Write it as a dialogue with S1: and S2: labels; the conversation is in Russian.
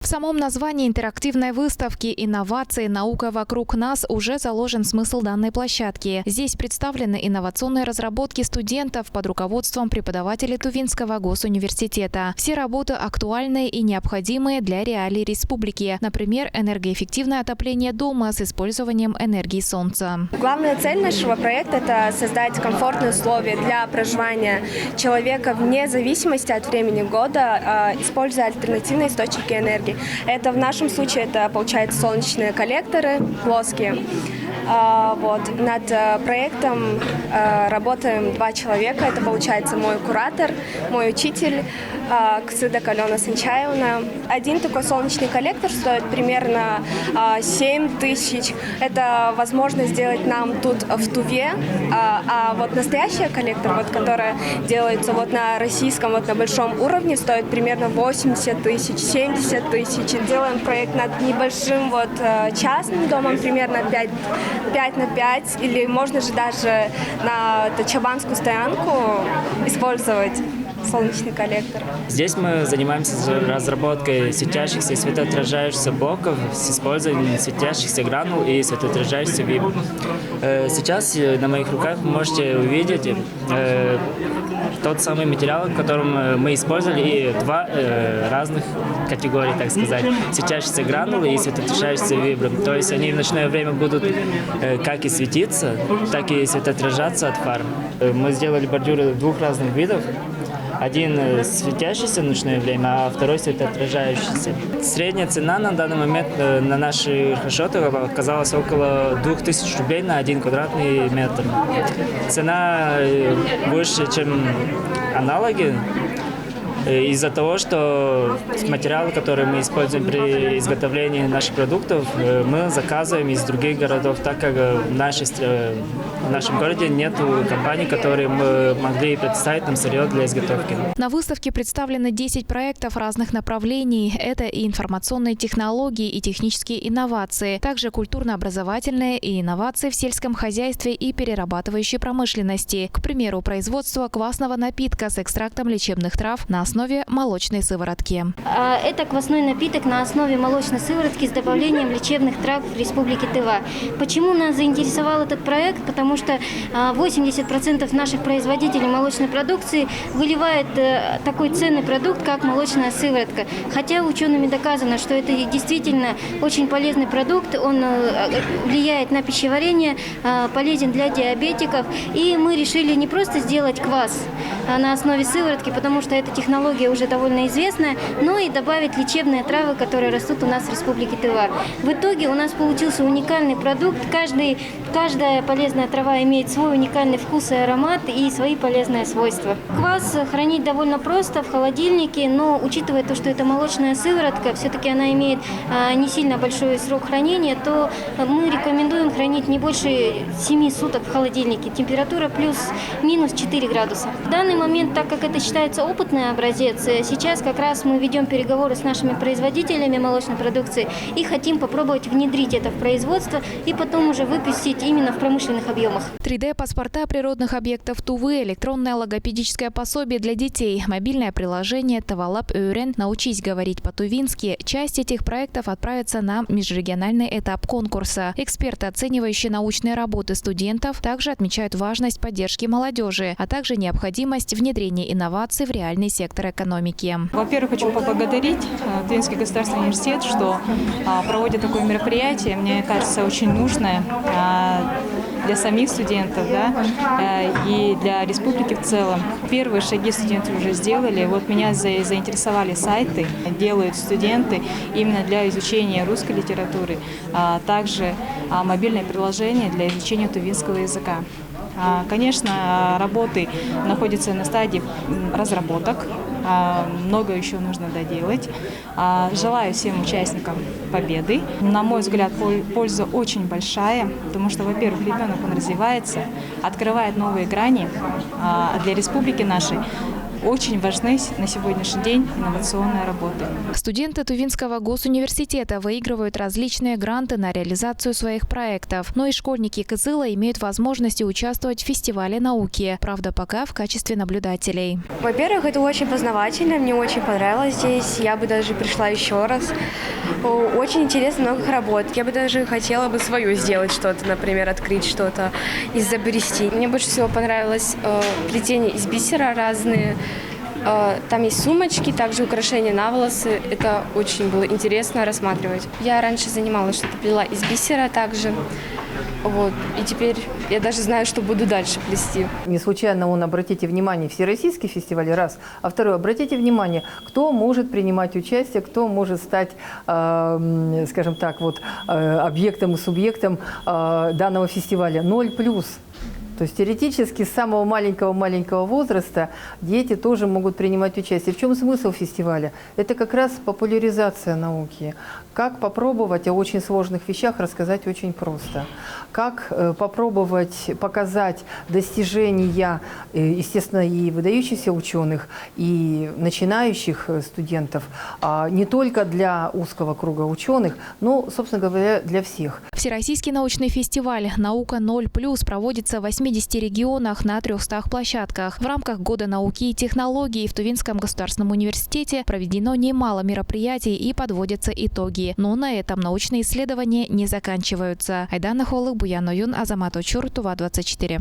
S1: В самом названии интерактивной выставки «Инновации. Наука вокруг нас» уже заложен смысл данной площадки. Здесь представлены инновационные разработки студентов под руководством преподавателей Тувинского госуниверситета. Все работы актуальные и необходимые для реалий республики. Например, энергоэффективное отопление дома с использованием энергии солнца.
S2: Главная цель нашего проекта – это создать комфортные условия для проживания человека вне зависимости от времени года, используя альтернативные источники энергии. Это в нашем случае это получается солнечные коллекторы плоские. Над проектом работаем 2 человека. Это получается мой куратор, мой учитель Ксыдак Алена Санчаевна. Один такой солнечный коллектор стоит примерно 7 тысяч. Это возможно сделать нам тут в Туве. А вот настоящий коллектор, который делается на российском, на большом уровне, стоит примерно 80 тысяч, 70 тысяч. Делаем проект над небольшим частным домом, примерно 5 на 5, или можно же даже на чабанскую стоянку использовать солнечный коллектор.
S3: Здесь мы занимаемся разработкой светящихся и светоотражающихся блоков с использованием светящихся гранул и светоотражающихся вибр. Сейчас на моих руках вы можете увидеть тот самый материал, которым мы использовали, и 2 разных категории, так сказать, светящиеся гранулы и светоотражающиеся вибры. То есть они в ночное время будут как и светиться, так и светоотражаться от фар. Мы сделали бордюры 2 разных видов. Один светящийся в ночное время, а второй светоотражающийся. Средняя цена на данный момент на наших расчетах оказалась около 2000 рублей на 1 квадратный метр. Цена выше, чем аналоги, из-за того, что материалы, которые мы используем при изготовлении наших продуктов, мы заказываем из других городов, так как в нашем городе нет компаний, которые могли предоставить нам сырье для изготовки.
S1: На выставке представлены 10 проектов разных направлений. Это и информационные технологии, и технические инновации, также культурно-образовательные и инновации в сельском хозяйстве и перерабатывающей промышленности. К примеру, производство квасного напитка с экстрактом лечебных трав на основе молочной сыворотки.
S4: Это квасной напиток на основе молочной сыворотки с добавлением лечебных трав в Республике Тыва. Почему нас заинтересовал этот проект? Потому что 80% наших производителей молочной продукции выливает такой ценный продукт, как молочная сыворотка. Хотя учеными доказано, что это действительно очень полезный продукт, он влияет на пищеварение, полезен для диабетиков. И мы решили не просто сделать квас на основе сыворотки, потому что эта технология уже довольно известная, но и добавить лечебные травы, которые растут у нас в Республике Тыва. В итоге у нас получился уникальный продукт. Каждая полезная трава имеет свой уникальный вкус и аромат и свои полезные свойства. Квас хранить довольно просто в холодильнике, но учитывая то, что это молочная сыворотка, все-таки она имеет не сильно большой срок хранения, то мы рекомендуем хранить не больше 7 суток в холодильнике. Температура плюс-минус 4 градуса. В данный момент, так как это считается опытный образец, сейчас как раз мы ведем переговоры с нашими производителями молочной продукции и хотим попробовать внедрить это в производство и потом уже выпустить именно в промышленных объемах.
S1: 3D-паспорта природных объектов Тувы, электронное логопедическое пособие для детей, мобильное приложение «Тавалап Öğren» «Научись говорить по-тувински». Часть этих проектов отправится на межрегиональный этап конкурса. Эксперты, оценивающие научные работы студентов, также отмечают важность поддержки молодежи, а также необходимость внедрения инноваций в реальный сектор экономики.
S5: Во-первых, хочу поблагодарить Тувинский государственный университет, что проводит такое мероприятие. Мне кажется, очень нужное для самих студентов, и для республики в целом. Первые шаги студенты уже сделали. Меня заинтересовали сайты, делают студенты именно для изучения русской литературы, а также мобильное приложение для изучения тувинского языка. Конечно, работы находятся на стадии разработок. Много еще нужно доделать. Желаю всем участникам победы. На мой взгляд, польза очень большая, потому что, во-первых, ребенок, он развивается, открывает новые грани для республики нашей. очень важны на сегодняшний день инновационные работы.
S1: Студенты Тувинского госуниверситета выигрывают различные гранты на реализацию своих проектов. Но и школьники Кызыла имеют возможность участвовать в фестивале науки. Правда, пока в качестве наблюдателей.
S2: Во-первых, это очень познавательно, мне очень понравилось здесь, я бы даже пришла еще раз. Очень интересно, много работ. Я бы даже хотела бы свою сделать что-то, например, открыть что-то, изобрести. Мне больше всего понравилось плетение из бисера разные. Там есть сумочки, также украшения на волосы. Это очень было интересно рассматривать. Я раньше занималась, что-то плела из бисера также. Вот. И теперь я даже знаю, что буду дальше плести.
S6: Не случайно обратите внимание, всероссийский фестиваль, раз. А второе, обратите внимание, кто может принимать участие, кто может стать, скажем так, объектом и субъектом данного фестиваля. 0+. То есть теоретически с самого маленького возраста дети тоже могут принимать участие. В чем смысл фестиваля? Это как раз популяризация науки. Как попробовать о очень сложных вещах рассказать очень просто. Как попробовать показать достижения, естественно, и выдающихся ученых, и начинающих студентов, не только для узкого круга ученых, но, собственно говоря, для всех.
S1: Всероссийский научный фестиваль «Наука 0+» проводится в 80 регионах на 300 площадках. В рамках Года науки и технологий в Тувинском государственном университете проведено немало мероприятий и подводятся итоги. Но на этом научные исследования не заканчиваются. Айдана Холых, Буян Оюн, Азамат Очур, Тува 24.